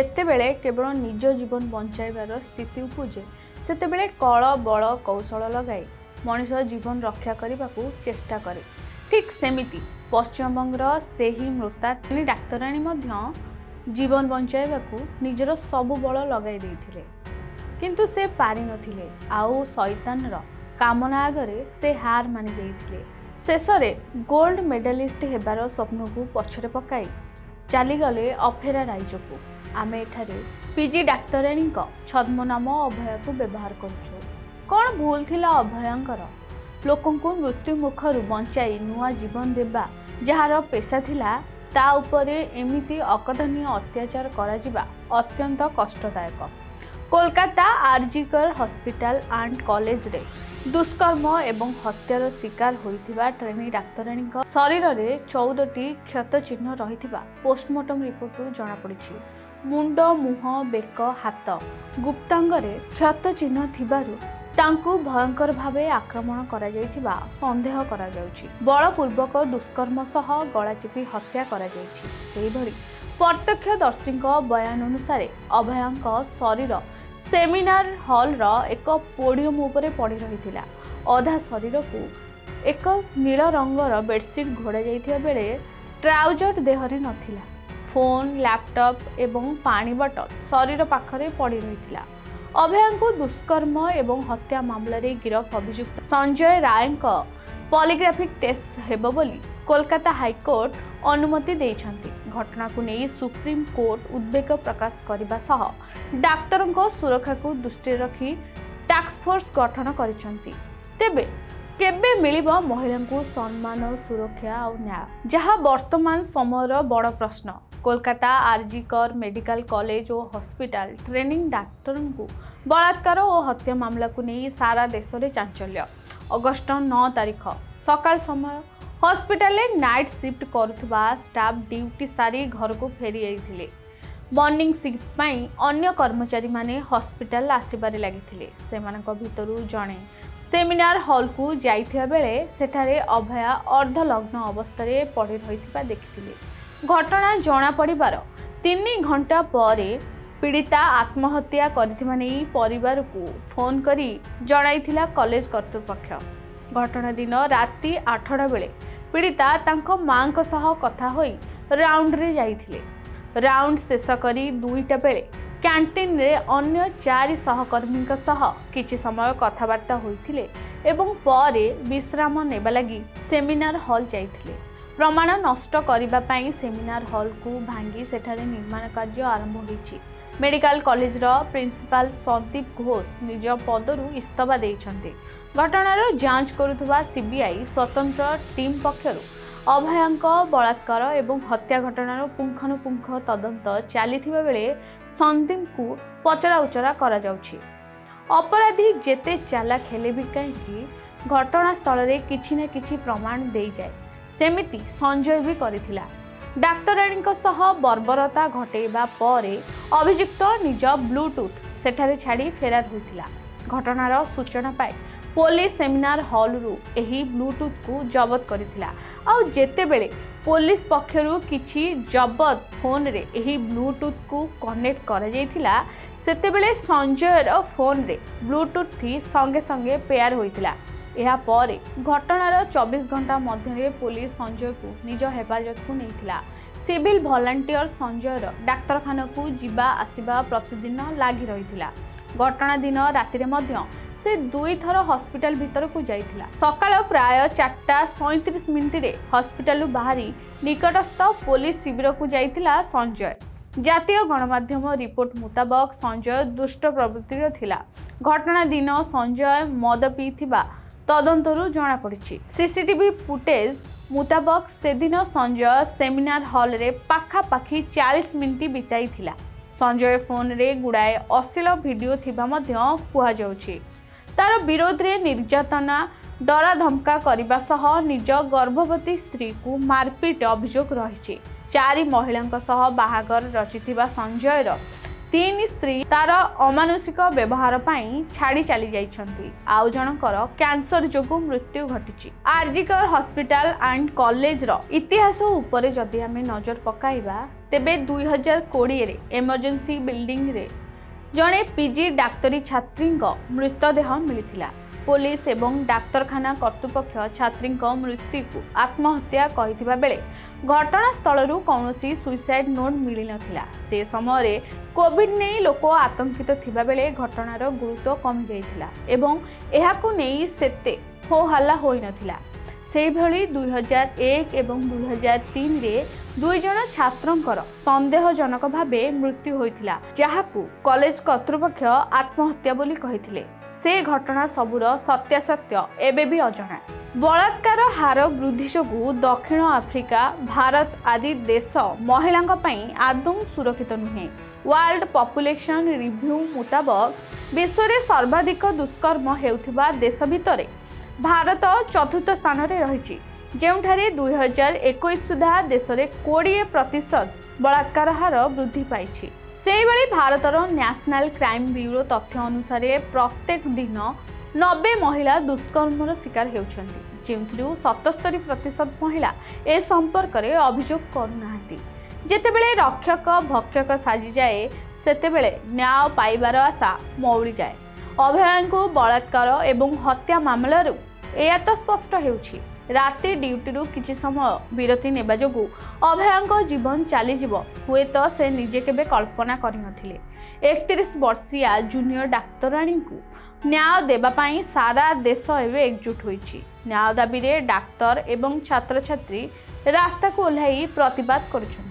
ଯେତେବେଳେ କେବଳ ନିଜ ଜୀବନ ବଞ୍ଚାଇବାର ସ୍ଥିତି ଉପୁଜେ ସେତେବେଳେ କଳ ବଳ କୌଶଳ ଲଗାଇ ମଣିଷ ଜୀବନ ରକ୍ଷା କରିବାକୁ ଚେଷ୍ଟା କରେ। ଠିକ୍ ସେମିତି ପଶ୍ଚିମବଙ୍ଗର ସେହି ମୃତାତ୍ମୀ ଡାକ୍ତରାଣୀ ମଧ୍ୟ ଜୀବନ ବଞ୍ଚାଇବାକୁ ନିଜର ସବୁ ବଳ ଲଗାଇ ଦେଇଥିଲେ, କିନ୍ତୁ ସେ ପାରିନଥିଲେ। ଆଉ ଶୈତାନର କାମନା ଆଗରେ ସେ ହାର ମାନି ଯାଇଥିଲେ। ଶେଷରେ ଗୋଲ୍ଡ ମେଡାଲିଷ୍ଟ ହେବାର ସ୍ୱପ୍ନକୁ ପଛରେ ପକାଇ ଚାଲିଗଲେ ଅଫେରା ରାଇଜକୁ। ଆମେ ଏଠାରେ ପିଜି ଡାକ୍ତରାଣୀଙ୍କ ଛଦ୍ମନାମ ଅଭୟାକୁ ବ୍ୟବହାର କରୁଛୁ। କ'ଣ ଭୁଲ ଥିଲା ଅଭୟାଙ୍କର? ଲୋକଙ୍କୁ ମୃତ୍ୟୁ ମୁଖରୁ ବଞ୍ଚାଇ ନୂଆ ଜୀବନ ଦେବା ଯାହାର ପେଶା ଥିଲା, ତା ଉପରେ ଏମିତି ଅକଥନୀୟ ଅତ୍ୟାଚାର କରାଯିବା ଅତ୍ୟନ୍ତ କଷ୍ଟଦାୟକ। କୋଲକାତା ଆରଜିକର ହସ୍ପିଟାଲ ଆଣ୍ଡ କଲେଜରେ ଦୁଷ୍କର୍ମ ଏବଂ ହତ୍ୟାର ଶିକାର ହୋଇଥିବା ଟ୍ରେନି ଡାକ୍ତରାଣୀଙ୍କ ଶରୀରରେ 14ଟି କ୍ଷତ ଚିହ୍ନ ରହିଥିବା ପୋଷ୍ଟମର୍ଟମ ରିପୋର୍ଟରୁ ଜଣାପଡ଼ିଛି। ମୁଣ୍ଡ, ମୁହଁ, ବେକ, ହାତ, ଗୁପ୍ତାଙ୍ଗରେ କ୍ଷତ ଚିହ୍ନ ଥିବାରୁ ତାଙ୍କୁ ଭୟଙ୍କର ଭାବେ ଆକ୍ରମଣ କରାଯାଇଥିବା ସନ୍ଦେହ କରାଯାଉଛି। ବଳପୂର୍ବକ ଦୁଷ୍କର୍ମ ସହ ଗଳାଚିପି ହତ୍ୟା କରାଯାଇଛି। ସେହିଭଳି ପ୍ରତ୍ୟକ୍ଷଦର୍ଶୀଙ୍କ ବୟାନ ଅନୁସାରେ ଅଭୟାଙ୍କ ଶରୀର ସେମିନାର ହଲ୍ର ଏକ ପୋଡ଼ିୟମ୍ ଉପରେ ପଡ଼ି ରହିଥିଲା। ଅଧା ଶରୀରକୁ ଏକ ନୀଳ ରଙ୍ଗର ବେଡସିଟ୍ ଘୋଡ଼ା ଯାଇଥିବା ବେଳେ ଟ୍ରାଉଜର ଦେହରେ ନଥିଲା। ଫୋନ୍, ଲ୍ୟାପଟପ୍ ଏବଂ ପାଣି ବୋତଲ ଶରୀର ପାଖରେ ପଡ଼ି ରହିଥିଲା। ଅଭୟାଙ୍କୁ ଦୁଷ୍କର୍ମ ଏବଂ ହତ୍ୟା ମାମଲାରେ ଗିରଫ ଅଭିଯୁକ୍ତ ସଞ୍ଜୟ ରାୟଙ୍କ ପଲିଗ୍ରାଫିକ୍ ଟେଷ୍ଟ ହେବ ବୋଲି କୋଲକାତା ହାଇକୋର୍ଟ ଅନୁମତି ଦେଇଛନ୍ତି। ଘଟଣାକୁ ନେଇ ସୁପ୍ରିମକୋର୍ଟ ଉଦ୍ବେଗ ପ୍ରକାଶ କରିବା ସହ ଡାକ୍ତରଙ୍କ ସୁରକ୍ଷାକୁ ଦୃଷ୍ଟିରେ ରଖି ଟାସ୍କଫୋର୍ସ ଗଠନ କରିଛନ୍ତି। ତେବେ କେବେ ମିଳିବ ମହିଳାଙ୍କୁ ସମ୍ମାନ, ସୁରକ୍ଷା ଆଉ ନ୍ୟାୟ, ଯାହା ବର୍ତ୍ତମାନ ସମୟର ବଡ଼ ପ୍ରଶ୍ନ। କୋଲକାତା ଆରଜିକର ମେଡିକାଲ କଲେଜ ଓ ହସ୍ପିଟାଲ ଟ୍ରେନିଂ ଡାକ୍ତରଙ୍କୁ ବଳାତ୍କାର ଓ ହତ୍ୟା ମାମଲାକୁ ନେଇ ସାରା ଦେଶରେ ଚାଞ୍ଚଲ୍ୟ। ଅଗଷ୍ଟ 9 ତାରିଖ ସକାଳ ସମୟ। ହସ୍ପିଟାଲରେ ନାଇଟ୍ ସିଫ୍ଟ କରୁଥିବା ଷ୍ଟାଫ୍ ଡ୍ୟୁଟି ସାରି ଘରକୁ ଫେରି ଯାଇଥିଲେ। ମର୍ଣ୍ଣିଂ ସିଫ୍ଟ ପାଇଁ ଅନ୍ୟ କର୍ମଚାରୀମାନେ ହସ୍ପିଟାଲ ଆସିବାରେ ଲାଗିଥିଲେ। ସେମାନଙ୍କ ଭିତରୁ ଜଣେ ସେମିନାର ହଲ୍କୁ ଯାଇଥିବା ବେଳେ ସେଠାରେ ଅଭୟା ଅର୍ଦ୍ଧଲଗ୍ନ ଅବସ୍ଥାରେ ପଡ଼ି ରହିଥିବା ଦେଖିଥିଲେ। ଘଟଣା ଜଣାପଡ଼ିବାର 3 ଘଣ୍ଟା ପରେ ପୀଡ଼ିତା ଆତ୍ମହତ୍ୟା କରିଥିବା ନେଇ ପରିବାରକୁ ଫୋନ୍ କରି ଜଣାଇଥିଲା କଲେଜ କର୍ତ୍ତୃପକ୍ଷ। ଘଟଣା ଦିନ ରାତି 8ଟା ବେଳେ ପୀଡ଼ିତା ତାଙ୍କ ମାଙ୍କ ସହ କଥା ହୋଇ ରାଉଣ୍ଡରେ ଯାଇଥିଲେ। ରାଉଣ୍ଡ ଶେଷ କରି 2ଟା ବେଳେ କ୍ୟାଣ୍ଟିନ୍ରେ ଅନ୍ୟ 4 ସହକର୍ମୀଙ୍କ ସହ କିଛି ସମୟ କଥାବାର୍ତ୍ତା ହୋଇଥିଲେ ଏବଂ ପରେ ବିଶ୍ରାମ ନେବା ଲାଗି ସେମିନାର ହଲ୍ ଯାଇଥିଲେ। ପ୍ରମାଣ ନଷ୍ଟ କରିବା ପାଇଁ ସେମିନାର ହଲ୍କୁ ଭାଙ୍ଗି ସେଠାରେ ନିର୍ମାଣ କାର୍ଯ୍ୟ ଆରମ୍ଭ ହୋଇଛି। ମେଡିକାଲ କଲେଜର ପ୍ରିନ୍ସିପାଲ ସନ୍ଦୀପ ଘୋଷ ନିଜ ପଦରୁ ଇସ୍ତଫା ଦେଇଛନ୍ତି। ଘଟଣାର ଯାଞ୍ଚ କରୁଥିବା ସିବିଆଇ ସ୍ୱତନ୍ତ୍ର ଟିମ୍ ପକ୍ଷରୁ ଅଭୟାଙ୍କ ବଳାତ୍କାର ଏବଂ ହତ୍ୟା ଘଟଣାର ପୁଙ୍ଖାନୁପୁଙ୍ଖ ତଦନ୍ତ ଚାଲିଥିବା ବେଳେ ସନ୍ଦୀପଙ୍କୁ ପଚରାଉଚରା କରାଯାଉଛି। ଅପରାଧୀ ଯେତେ ଚାଲାକ ହେଲେ ବି କାହିଁକି ଘଟଣାସ୍ଥଳରେ କିଛି ନା କିଛି ପ୍ରମାଣ ଦେଇଯାଏ, ସେମିତି ସଞ୍ଜୟ ବି କରିଥିଲା। ଡାକ୍ତରାଣୀଙ୍କ ସହ ବର୍ବରତା ଘଟାଇବା ପରେ ଅଭିଯୁକ୍ତ ନିଜ ବ୍ଲୁଟୁଥ୍ ସେଠାରେ ଛାଡ଼ି ଫେରାର ହୋଇଥିଲା। ଘଟଣାର ସୂଚନା ପାଇ ପୋଲିସ ସେମିନାର ହଲ୍ରୁ ଏହି ବ୍ଲୁଟୁଥ୍କୁ ଜବତ କରିଥିଲା। ଆଉ ଯେତେବେଳେ ପୋଲିସ ପକ୍ଷରୁ କିଛି ଜବତ ଫୋନ୍ରେ ଏହି ବ୍ଲୁଟୁଥ୍କୁ କନେକ୍ଟ କରାଯାଇଥିଲା, ସେତେବେଳେ ସଞ୍ଜୟର ଫୋନ୍ରେ ବ୍ଲୁଟୁଥ୍ ସଙ୍ଗେ ସଙ୍ଗେ ପେୟାର ହୋଇଥିଲା। ଏହାପରେ ଘଟଣାର 24 ଘଣ୍ଟା ମଧ୍ୟରେ ପୋଲିସ ସଞ୍ଜୟକୁ ନିଜ ହେଫାଜତକୁ ନେଇଥିଲା। ସିଭିଲ ଭଲାଣ୍ଟିୟର ସଞ୍ଜୟର ଡାକ୍ତରଖାନାକୁ ଯିବା ଆସିବା ପ୍ରତିଦିନ ଲାଗି ରହିଥିଲା। ଘଟଣା ଦିନ ରାତିରେ ମଧ୍ୟ ସେ 2 ଥର ହସ୍ପିଟାଲ ଭିତରକୁ ଯାଇଥିଲା। ସକାଳ ପ୍ରାୟ 4:37 ହସ୍ପିଟାଲରୁ ବାହାରି ନିକଟସ୍ଥ ପୋଲିସ ଶିବିରକୁ ଯାଇଥିଲା ସଞ୍ଜୟ। ଜାତୀୟ ଗଣମାଧ୍ୟମ ରିପୋର୍ଟ ମୁତାବକ ସଞ୍ଜୟ ଦୁଷ୍ଟ ପ୍ରବୃତ୍ତିର ଥିଲା। ଘଟଣା ଦିନ ସଞ୍ଜୟ ମଦ ପିଇଥିବା ତଦନ୍ତରୁ ଜଣାପଡ଼ିଛି। ସିସିଟିଭି ଫୁଟେଜ ମୁତାବକ ସେଦିନ ସଞ୍ଜୟ ସେମିନାର ହଲ୍ରେ ପାଖାପାଖି 40 ମିନିଟ୍ ବିତାଇଥିଲା। ସଞ୍ଜୟ ଫୋନ୍ରେ ଗୁଡ଼ାଏ ଅଶ୍ଳୀଳ ଭିଡ଼ିଓ ଥିବା ମଧ୍ୟ କୁହାଯାଉଛି। ତାର ବିରୋଧରେ ନିର୍ଯାତନା, ଡରାଧମକା କରିବା ସହ ନିଜ ଗର୍ଭବତୀ ସ୍ତ୍ରୀକୁ ମାରପିଟ ଅଭିଯୋଗ ରହିଛି। 4 ମହିଳାଙ୍କ ସହ ବାହାଘର ରଚିଥିବା ସଞ୍ଜୟର तीन स्त्री तार अमानुषिक व्यवहार पाई छाड़ी चली जाइछंती। आउ जनकर कैंसर जोगु मृत्यु घटिछि। आरजीकर हॉस्पिटल एंड कॉलेज रो इतिहास उपरे जदि आमे नजर पकाइबा तेबे 2020 रे इमरजेंसी बिल्डिंग रे जणे पीजी डाक्तरी छात्री मृतदेह मिलिथिला। पुलिस एवं डाक्तरखाना कर्तृपक्ष छात्री मृत्यु को आत्महत्या कहिथिबा बेले घटनास्थल कौनसी सुइसाइड नोट मिली नथिला। से समय कोविड नहीं लोक आतंकित थिबा बेले घटनार गुरुत्व कमी जाइथिला एवं एहाकु नेई सेते हो हल्ला होई नथिला। से भली 2001 एवं 2003 रे दुई जन छात्रंकर संदेहजनक भावे मृत्यु होइथिला, जहाकु कॉलेज कर्तृपक्ष आत्महत्या बोली कहिथिले। से घटना सबुर सत्यासत्य एबे भी अजଣା। बलात्कार हार वृद्धि जोगु दक्षिण आफ्रिका, भारत आदि देश महिलांक पई आदौ सुरक्षित नुहे। वर्ल्ड पॉपुलेशन रिव्यू मुताबक विश्व में सर्वाधिक दुष्कर्म हेउथिबा देश भितरे भारत चतुर्थ स्थान रे रहिछि, जेउठारे 2021 सुधा देश में 20% बलात्कार हार वृद्धि पाइछि। सेहिभଳି भारतर नेशनल क्राइम ब्यूरो तथ्य अनुसार प्रत्येक दिन 90 महिला दुष्कर्मर शिकार हेउछन्ति, जेउथिरु 77% महिला ए संपर्क रे अभियोग करुनाहांती। जेतेबेले रक्षक भक्षक साजी जाए सेतेबेले न्याय पाइबार आशा मौली जाए। अभयांकु बलात्कार एवं हत्या मामलारू एया तो स्पष्ट हेउछि। राति ड्यूटी किछि समय विरति नेबा जोगु अभयांक जीवन चलीजिव हुए तो से निजे केबे कल्पना करि नथिले। 31 वर्षीय जूनियर डाक्तराणी को न्याय देबा पाई सारा देश एवं एकजुट होइछि। न्याय दाबी रे डाक्तर एवं छात्र छात्री रास्ता को ओह्लाई प्रतिवाद करुछन्ति।